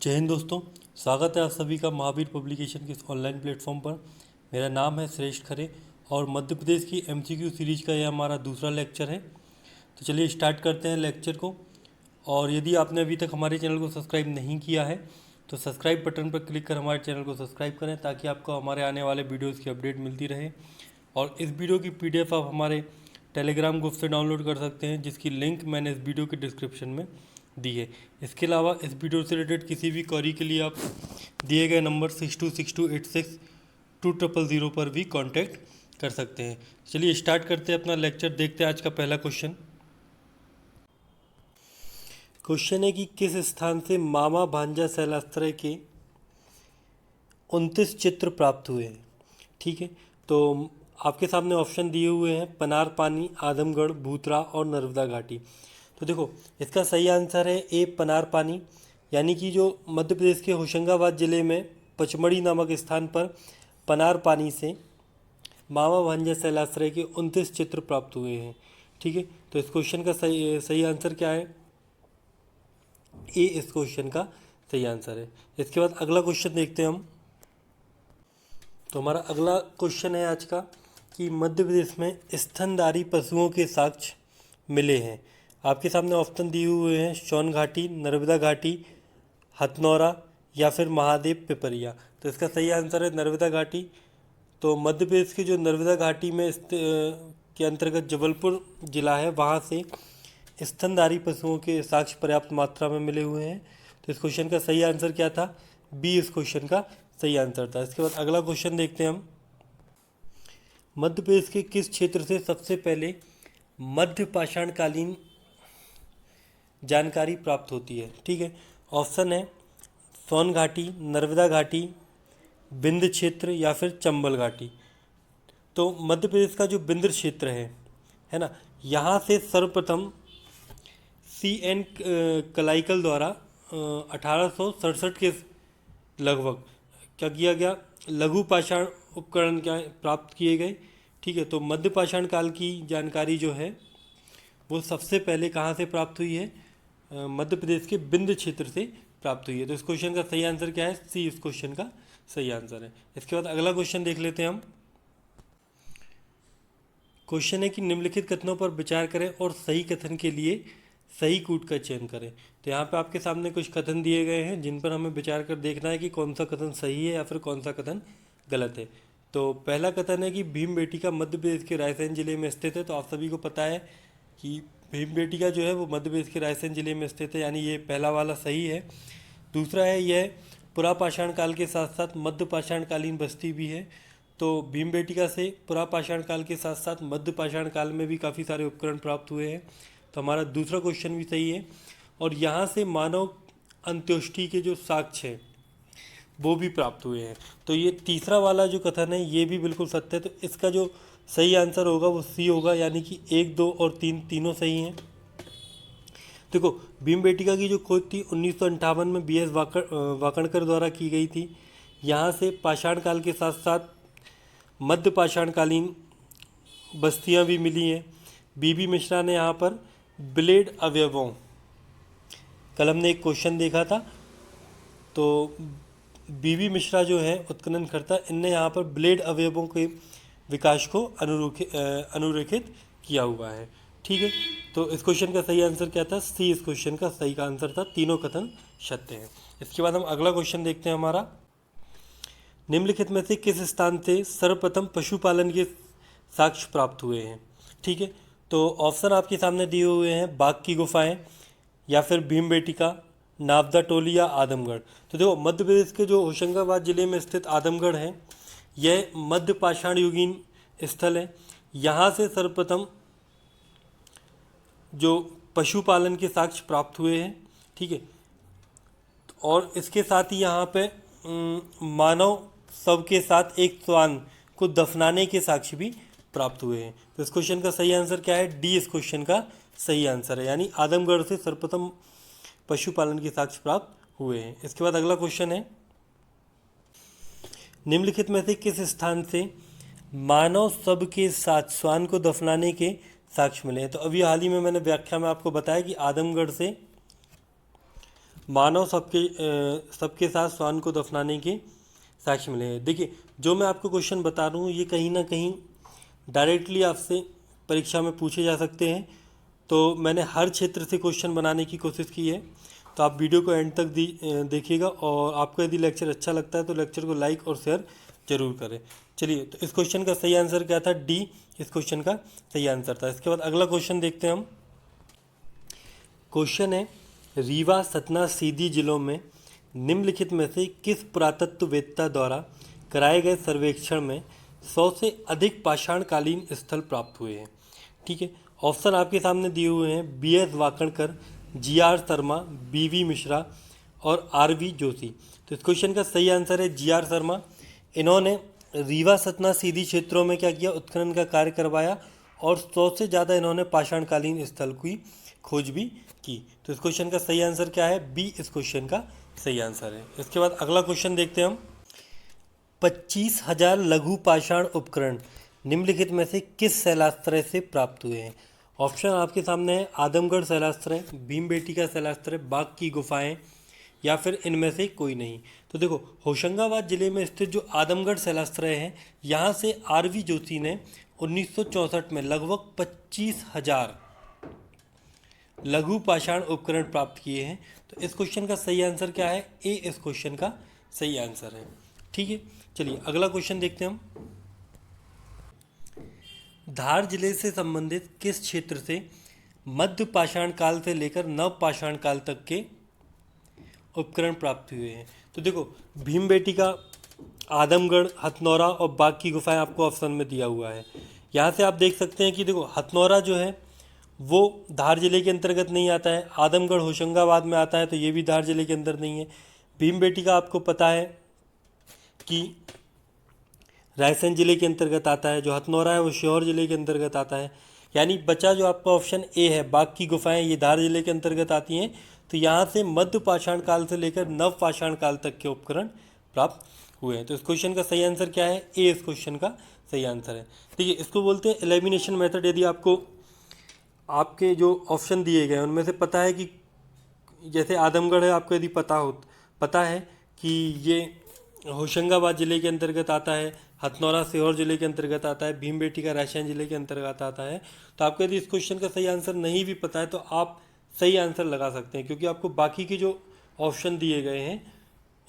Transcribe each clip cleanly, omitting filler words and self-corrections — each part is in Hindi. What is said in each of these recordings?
जय हिंद दोस्तों। स्वागत है आप सभी का महावीर पब्लिकेशन के इस ऑनलाइन प्लेटफॉर्म पर। मेरा नाम है श्रेष्ठ खरे और मध्य प्रदेश की एमसीक्यू सीरीज का यह हमारा दूसरा लेक्चर है। तो चलिए स्टार्ट करते हैं लेक्चर को। और यदि आपने अभी तक हमारे चैनल को सब्सक्राइब नहीं किया है तो सब्सक्राइब बटन पर क्लिक कर हमारे चैनल को सब्सक्राइब करें ताकि आपको हमारे आने वाले वीडियोज़ की अपडेट मिलती रहे। और इस वीडियो की PDF आप हमारे टेलीग्राम ग्रुप से डाउनलोड कर सकते हैं, जिसकी लिंक मैंने इस वीडियो के डिस्क्रिप्शन में दी है। इसके अलावा इस वीडियो से रिलेटेड किसी भी क्वेरी के लिए आप दिए गए नंबर 6262862000 पर भी कांटेक्ट कर सकते हैं। चलिए स्टार्ट करते हैं अपना लेक्चर। देखते हैं आज का पहला क्वेश्चन। क्वेश्चन है कि किस स्थान से मामा भांजा शैलाश्रय के 29 चित्र प्राप्त हुए हैं। ठीक है, तो आपके सामने ऑप्शन दिए हुए हैं पनार पानी, आदमगढ़, भूतरा और नर्मदा घाटी। तो देखो इसका सही आंसर है ए पनार पानी, यानी कि जो मध्य प्रदेश के होशंगाबाद ज़िले में पचमढ़ी नामक स्थान पर पनार पानी से मामा भांजा शैलाश्रय के 29 चित्र प्राप्त हुए हैं। ठीक है, तो इस क्वेश्चन का सही आंसर क्या है? ए इस क्वेश्चन का सही आंसर है। इसके बाद अगला क्वेश्चन देखते हैं हम। तो हमारा अगला क्वेश्चन है आज का कि मध्य प्रदेश में स्तनधारी पशुओं के साक्ष्य मिले हैं। आपके सामने ऑप्शन दिए हुए हैं सोन घाटी, नर्मदा घाटी, हथनौरा या फिर महादेव पिपरिया। तो इसका सही आंसर है नर्मदा घाटी। तो मध्य प्रदेश की जो नर्मदा घाटी में के अंतर्गत जबलपुर जिला है, वहाँ से स्तनधारी पशुओं के साक्ष्य पर्याप्त मात्रा में मिले हुए हैं। तो इस क्वेश्चन का सही आंसर क्या था? बी इस क्वेश्चन का सही आंसर था। इसके बाद अगला क्वेश्चन देखते हैं हम। मध्य प्रदेश के किस क्षेत्र से सबसे पहले मध्य पाषाणकालीन जानकारी प्राप्त होती है? ठीक है, ऑप्शन है सोन घाटी, नर्मदा घाटी, विंध्य क्षेत्र या फिर चंबल घाटी। तो मध्य प्रदेश का जो विंध्य क्षेत्र है ना, यहाँ से सर्वप्रथम CN कलाइकल द्वारा 1867 के लगभग क्या किया गया, लघु पाषाण उपकरण क्या प्राप्त किए गए। ठीक है, तो मध्य पाषाण काल की जानकारी जो है वो सबसे पहले कहाँ से प्राप्त हुई है? मध्य प्रदेश के विंध्य क्षेत्र से प्राप्त हुई है। तो इस क्वेश्चन का सही आंसर क्या है? सी इस क्वेश्चन का सही आंसर है। इसके बाद अगला क्वेश्चन देख लेते हैं हम। क्वेश्चन है कि निम्नलिखित कथनों पर विचार करें और सही कथन के लिए सही कूट का चयन करें। तो यहाँ पे आपके सामने कुछ कथन दिए गए हैं जिन पर हमें विचार कर देखना है कि कौन सा कथन सही है या फिर कौन सा कथन गलत है। तो पहला कथन है कि भीमबेटका मध्य प्रदेश के रायसेन जिले में स्थित है। तो आप सभी को पता है कि भीमबेटका जो है वो मध्य प्रदेश के रायसेन जिले में स्थित है, यानी ये पहला वाला सही है। दूसरा है यह पुरापाषाण काल के साथ साथ मध्य पाषाणकालीन बस्ती भी है। तो भीमबेटका से पुरापाषाण काल के साथ साथ मध्य पाषाण काल में भी काफ़ी सारे उपकरण प्राप्त हुए हैं। तो हमारा दूसरा क्वेश्चन भी सही है। और यहाँ से मानव अंत्येष्टि के जो साक्ष्य हैं वो भी प्राप्त हुए हैं। तो ये तीसरा वाला जो कथन है ये भी बिल्कुल सत्य है। तो इसका जो सही आंसर होगा वो सी होगा, यानी कि 1, 2 और 3 तीनों सही हैं। देखो भीमबेटका की जो खोज थी 1958 में BS वाकणकर द्वारा की गई थी। यहाँ से पाषाण काल के साथ साथ मध्य पाषाणकालीन बस्तियाँ भी मिली हैं। BB मिश्रा ने यहाँ पर ब्लेड अवयवों कलम ने एक क्वेश्चन देखा था, तो BB मिश्रा जो है उत्खननकर्ता, इनने यहाँ पर ब्लेड अवयवों के विकास को अनुरेखित किया हुआ है। ठीक है, तो इस क्वेश्चन का सही आंसर क्या था? सी इस क्वेश्चन का सही का आंसर था। तीनों कथन सत्य हैं। इसके बाद हम अगला क्वेश्चन देखते हैं हमारा। निम्नलिखित में से किस स्थान से सर्वप्रथम पशुपालन के साक्ष्य प्राप्त हुए हैं? ठीक है, तो ऑप्शन आपके सामने दिए हुए हैं बाघ की गुफाएं या फिर भीमबेटका, नावदा टोली या आदमगढ़। तो देखो मध्य प्रदेश के जो होशंगाबाद जिले में स्थित आदमगढ़ है, यह मध्य पाषाण युगीन स्थल है। यहाँ से सर्वप्रथम जो पशुपालन के साक्ष्य प्राप्त हुए हैं। ठीक है, और इसके साथ ही यहाँ पे मानव शव के साथ एक श्वान को दफनाने के साक्ष्य भी प्राप्त हुए हैं। तो इस क्वेश्चन का सही आंसर क्या है? डी इस क्वेश्चन का सही आंसर है, यानी आदमगढ़ से सर्वप्रथम पशुपालन के साक्ष्य प्राप्त हुए हैं। इसके बाद अगला क्वेश्चन है, निम्नलिखित में से किस स्थान से मानव शव के साथ श्वान को दफनाने के साक्ष्य मिले हैं? तो अभी हाल ही में मैंने व्याख्या में आपको बताया कि आदमगढ़ से मानव सबके साथ श्वान को दफनाने के साक्ष्य मिले हैं। देखिए, जो मैं आपको क्वेश्चन बता रहा हूँ ये कहीं ना कहीं डायरेक्टली आपसे परीक्षा में पूछे जा सकते हैं, तो मैंने हर क्षेत्र से क्वेश्चन बनाने की कोशिश की है। तो आप वीडियो को एंड तक देखिएगा, और आपको यदि लेक्चर अच्छा लगता है तो लेक्चर को लाइक और शेयर जरूर करें। चलिए, तो इस क्वेश्चन का सही आंसर क्या था? डी इस क्वेश्चन का सही आंसर था। इसके बाद अगला क्वेश्चन देखते हैं हम। क्वेश्चन है, रीवा, सतना, सीधी जिलों में निम्नलिखित में से किस पुरातत्ववेत्ता द्वारा कराए गए सर्वेक्षण में 100 से अधिक पाषाणकालीन स्थल प्राप्त हुए हैं? ठीक है, ऑप्शन आपके सामने दिए हुए हैं। BS Wakankar, GR Sharma, BV Mishra और RV जोशी। तो इस क्वेश्चन का सही आंसर है GR शर्मा। इन्होंने रीवा, सतना, सीधी क्षेत्रों में क्या किया? उत्खनन का कार्य करवाया, और 100 से ज़्यादा इन्होंने पाषाणकालीन स्थल की खोज भी की। तो इस क्वेश्चन का सही आंसर क्या है? बी इस क्वेश्चन का सही आंसर है। इसके बाद अगला क्वेश्चन देखते हैं हम। 25,000 लघु पाषाण उपकरण निम्नलिखित में से किस शैलाश्रय से प्राप्त हुए हैं? ऑप्शन आपके सामने है। आदमगढ़ शैलाश्रय, भीमबेटका शैलाश्रय, बाघ की गुफाएं, या फिर इनमें से कोई नहीं। तो देखो, होशंगाबाद जिले में स्थित जो आदमगढ़ शैलाश्रय है, यहाँ से RV जोशी ने 1964 में लगभग 25,000 लघु पाषाण उपकरण प्राप्त किए हैं। तो इस क्वेश्चन का सही आंसर क्या है? ए इस क्वेश्चन का सही आंसर है। ठीक है, चलिए अगला क्वेश्चन देखते हैं हम। धार जिले से संबंधित किस क्षेत्र से मध्य पाषाण काल से लेकर नव पाषाण काल तक के उपकरण प्राप्त हुए हैं? तो देखो, भीमबेटका, आदमगढ़, हथनौरा और बाघ की गुफाएं आपको ऑप्शन में दिया हुआ है। यहाँ से आप देख सकते हैं कि देखो, हथनौरा जो है वो धार जिले के अंतर्गत नहीं आता है। आदमगढ़ होशंगाबाद में आता है, तो ये भी धार जिले के अंदर नहीं है। भीमबेटका आपको पता है कि रायसेन जिले के अंतर्गत आता है। जो हथनौरा है वो सीहोर जिले के अंतर्गत आता है। यानी बचा जो आपका ऑप्शन ए है, बाघ की गुफाएं, ये धार जिले के अंतर्गत आती हैं। तो यहाँ से मध्य पाषाण काल से लेकर नव पाषाण काल तक के उपकरण प्राप्त हुए हैं। तो इस क्वेश्चन का सही आंसर क्या है? ए इस क्वेश्चन का सही आंसर है। देखिए, इसको बोलते हैं एलिमिनेशन मेथड। यदि आपको आपके जो ऑप्शन दिए गए उनमें से पता है कि जैसे आदमगढ़ है, आपको यदि पता है कि ये होशंगाबाद ज़िले के अंतर्गत आता है, हथनौरा सीहोर ज़िले के अंतर्गत आता है, भीमबेटका रायसेन ज़िले के अंतर्गत आता है, तो आपको यदि इस क्वेश्चन का सही आंसर नहीं भी पता है तो आप सही आंसर लगा सकते हैं, क्योंकि आपको बाकी के जो ऑप्शन दिए गए हैं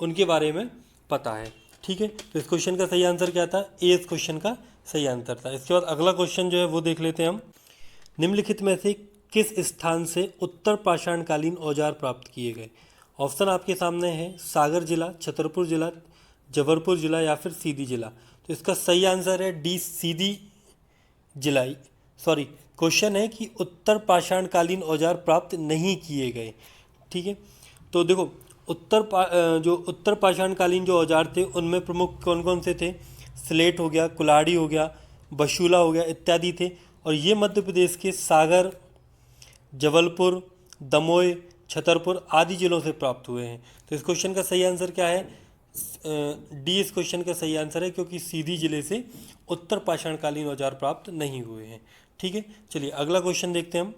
उनके बारे में पता है। ठीक है, तो इस क्वेश्चन का सही आंसर क्या था? ए इस क्वेश्चन का सही आंसर था। इसके बाद अगला क्वेश्चन जो है वो देख लेते हैं हम। निम्नलिखित में से किस स्थान से उत्तर पाषाणकालीन औजार प्राप्त किए गए? ऑप्शन आपके सामने है। सागर जिला, छतरपुर जिला, जबलपुर जिला या फिर सीधी जिला। तो इसका सही आंसर है डी, सीधी जिला। सॉरी, क्वेश्चन है कि उत्तर पाषाणकालीन औजार प्राप्त नहीं किए गए। ठीक है, तो देखो, जो उत्तर पाषाणकालीन जो औजार थे उनमें प्रमुख कौन कौन से थे? स्लेट हो गया, कुल्हाड़ी हो गया, बशूला हो गया, इत्यादि थे। और ये मध्य प्रदेश के सागर, जबलपुर, दमोह, छतरपुर आदि जिलों से प्राप्त हुए हैं। तो इस क्वेश्चन का सही आंसर क्या है? डी इस क्वेश्चन का सही आंसर है, क्योंकि सीधी जिले से उत्तर पाषाणकालीन औजार प्राप्त नहीं हुए हैं। ठीक है, चलिए अगला क्वेश्चन देखते हैं हम।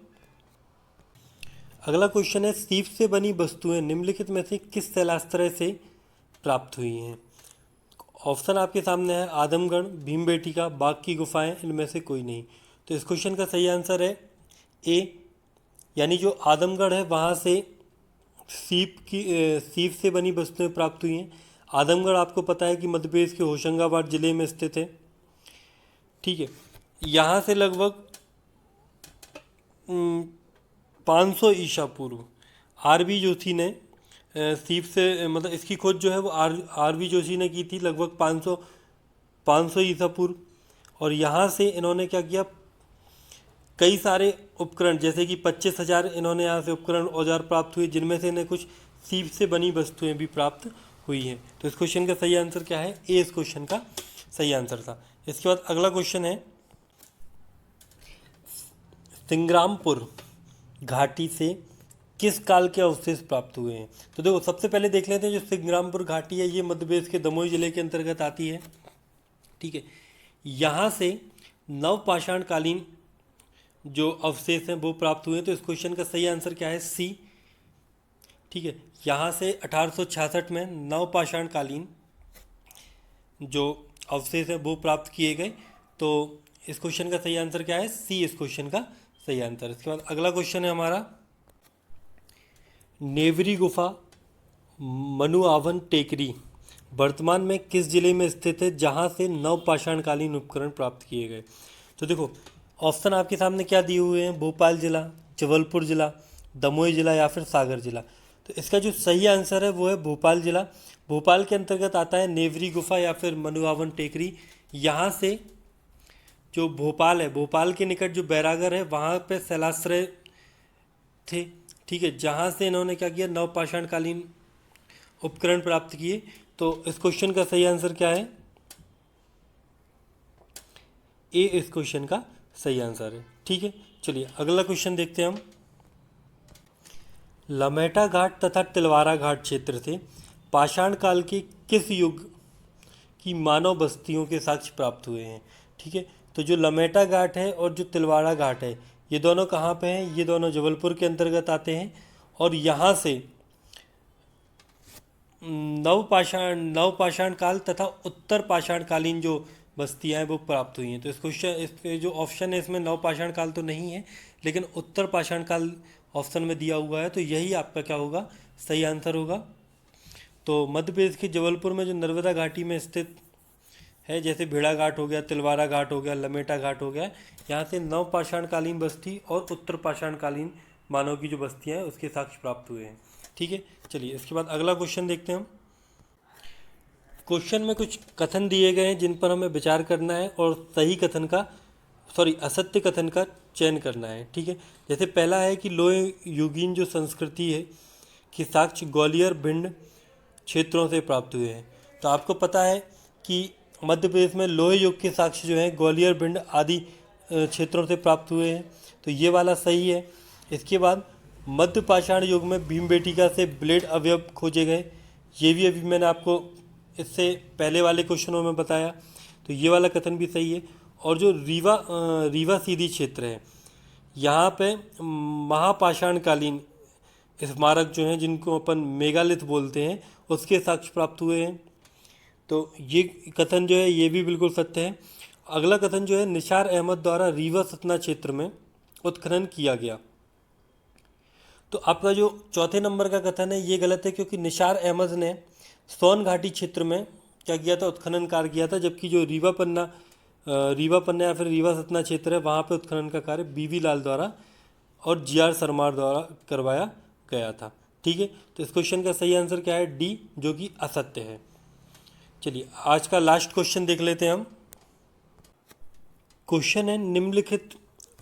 अगला क्वेश्चन है, सीप से बनी वस्तुएं निम्नलिखित में से किस शैलाश्रय से प्राप्त हुई हैं? ऑप्शन आपके सामने है। आदमगढ़, भीमबेटका, बाघ की गुफाएं, इनमें से कोई नहीं। तो इस क्वेश्चन का सही आंसर है ए, यानी जो आदमगढ़ है वहाँ से सीप से बनी वस्तुएं प्राप्त हुई हैं। आदमगढ़ आपको पता है कि मध्य प्रदेश के होशंगाबाद जिले में स्थित है। ठीक है, यहाँ से लगभग 500 ईसा पूर्व RV जोशी ने सीप से, मतलब इसकी खोज जो है वो RV जोशी ने की थी लगभग 500 ईसा पूर्व। और यहाँ से इन्होंने क्या किया, कई सारे उपकरण, जैसे कि 25,000 इन्होंने यहाँ से उपकरण औजार प्राप्त हुए, जिनमें से इन्हें कुछ सीप से बनी वस्तुएं भी प्राप्त हुई हैं। तो इस क्वेश्चन का सही आंसर क्या है? ए इस क्वेश्चन का सही आंसर था। इसके बाद अगला क्वेश्चन है, सिंग्रामपुर घाटी से किस काल के अवशेष प्राप्त हुए हैं? तो देखो, सबसे पहले देख लेते हैं, जो सिंग्रामपुर घाटी है ये मध्य प्रदेश के दमोह जिले के अंतर्गत आती है। ठीक है, यहाँ से नवपाषाणकालीन जो अवशेष हैं वो प्राप्त हुए हैं। तो इस क्वेश्चन का सही आंसर क्या है? सी। ठीक है, यहाँ से 1866 में नवपाषाण कालीन जो अवशेष है वो प्राप्त किए गए। तो इस क्वेश्चन का सही आंसर क्या है? सी इस क्वेश्चन का सही आंसर। इसके बाद अगला क्वेश्चन है हमारा, नेवरी गुफा मनुआवन टेकरी वर्तमान में किस जिले में स्थित है जहां से नवपाषाणकालीन उपकरण प्राप्त किए गए? तो देखो ऑप्शन आपके सामने क्या दिए हुए हैं, भोपाल जिला, जबलपुर जिला, दमोह जिला या फिर सागर जिला। तो इसका जो सही आंसर है वो है भोपाल जिला। भोपाल के अंतर्गत आता है नेवरी गुफा या फिर मनुआवन टेकरी। यहाँ से जो भोपाल है, भोपाल के निकट जो बैरागर है वहाँ पे शैलाश्रय थे, ठीक है, जहाँ से इन्होंने क्या किया, नवपाषाणकालीन उपकरण प्राप्त किए। तो इस क्वेश्चन का सही आंसर क्या है? ए इस क्वेश्चन का सही आंसर है। ठीक है, चलिए अगला क्वेश्चन देखते हैं हम। लमेटा घाट तथा तिलवारा घाट क्षेत्र से पाषाण काल के किस युग की मानव बस्तियों के साक्ष्य प्राप्त हुए हैं? ठीक है, तो जो लमेटा घाट है और जो तिलवारा घाट है ये दोनों कहाँ पे हैं? ये दोनों जबलपुर के अंतर्गत आते हैं। और यहाँ से नवपाषाण काल तथा उत्तर पाषाणकालीन जो बस्तियां हैं वो प्राप्त हुई हैं। तो इस क्वेश्चन इसके जो ऑप्शन है इसमें नवपाषाण काल तो नहीं है, लेकिन उत्तर पाषाण काल ऑप्शन में दिया हुआ है, तो यही आपका क्या होगा? सही आंसर होगा। तो मध्य प्रदेश के जबलपुर में जो नर्मदा घाटी में स्थित है, जैसे भेड़ा घाट हो गया, तिलवारा घाट हो गया, लमेटा घाट हो गया, यहाँ से नवपाषाणकालीन बस्ती और उत्तर पाषाणकालीन मानव की जो बस्तियाँ हैं उसके साक्ष्य प्राप्त हुए हैं। ठीक है, चलिए इसके बाद अगला क्वेश्चन देखते हैं हम। क्वेश्चन में कुछ कथन दिए गए हैं जिन पर हमें विचार करना है और सही कथन का असत्य कथन का चयन करना है। ठीक है, जैसे पहला है कि लोह युगीन जो संस्कृति है कि साक्ष्य ग्वालियर भिंड क्षेत्रों से प्राप्त हुए हैं। तो आपको पता है कि मध्य प्रदेश में लोह युग के साक्ष्य जो हैं ग्वालियर भिंड आदि क्षेत्रों से प्राप्त हुए हैं, तो ये वाला सही है। इसके बाद मध्य पाषाण युग में भीमबेटिका से ब्लेड अवयव खोजे गए, ये भी अभी मैंने आपको इससे पहले वाले क्वेश्चनों में बताया, तो ये वाला कथन भी सही है। और जो रीवा सीधी क्षेत्र है यहाँ पे महापाषाणकालीन स्मारक जो हैं जिनको अपन मेगालिथ बोलते हैं उसके साक्ष्य प्राप्त हुए हैं, तो ये कथन जो है ये भी बिल्कुल सत्य है। अगला कथन जो है निसार अहमद द्वारा रीवा सतना क्षेत्र में उत्खनन किया गया। तो आपका जो चौथे नंबर का कथन है ये गलत है, क्योंकि निसार अहमद ने सोन घाटी क्षेत्र में क्या किया था? उत्खनन कार्य किया था, जबकि जो रीवा पन्ना या फिर रीवा सतना क्षेत्र है वहाँ पे उत्खनन का कार्य बीवी लाल द्वारा और जी आर सरमार द्वारा करवाया गया था। ठीक है, तो इस क्वेश्चन का सही आंसर क्या है? डी, जो कि असत्य है। चलिए आज का लास्ट क्वेश्चन देख लेते हैं हम। क्वेश्चन है निम्नलिखित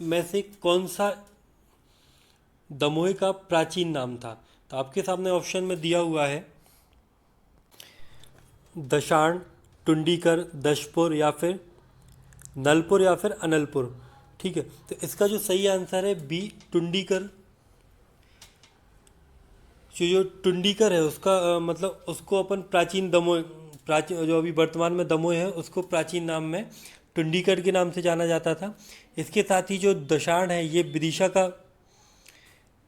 में से कौन सा दमोह का प्राचीन नाम था? तो आपके सामने ऑप्शन में दिया हुआ है दशाण, टुंडीकर, दशपुर या फिर नलपुर या फिर अनलपुर। ठीक है, तो इसका जो सही आंसर है बी, टुंडीकर। जो टुंडीकर है उसका मतलब उसको अपन प्राचीन जो अभी वर्तमान में दमोह है उसको प्राचीन नाम में टुंडीकर के नाम से जाना जाता था। इसके साथ ही जो दशाण है ये विदिशा का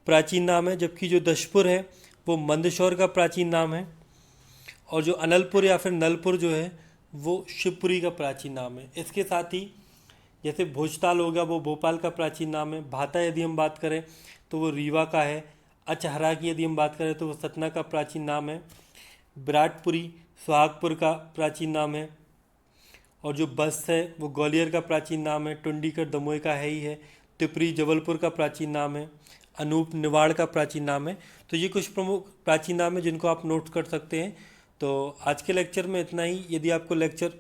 प्राचीन नाम है, जबकि जो दशपुर है वो मंदसौर का प्राचीन नाम है, और जो अनलपुर या फिर नलपुर जो है वो शिवपुरी का प्राचीन नाम है। इसके साथ ही जैसे भोजताल हो गया वो भोपाल का प्राचीन नाम है, भाता यदि हम बात करें तो वो रीवा का है, अचहरा की यदि हम बात करें तो वो सतना का प्राचीन नाम है, विराटपुरी सुहागपुर का प्राचीन नाम है, और जो बस है वो ग्वालियर का प्राचीन नाम है, टुंडीकर दमोह का है ही है, तिपरी जबलपुर का प्राचीन नाम है, अनूप निवाड़ का प्राचीन नाम है। तो ये कुछ प्रमुख प्राचीन नाम है जिनको आप नोट कर सकते हैं। तो आज के लेक्चर में इतना ही। यदि आपको लेक्चर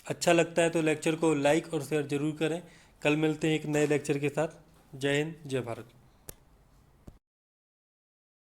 अच्छा लगता है तो लेक्चर को लाइक और शेयर ज़रूर करें। कल मिलते हैं एक नए लेक्चर के साथ। जय हिंद, जय भारत।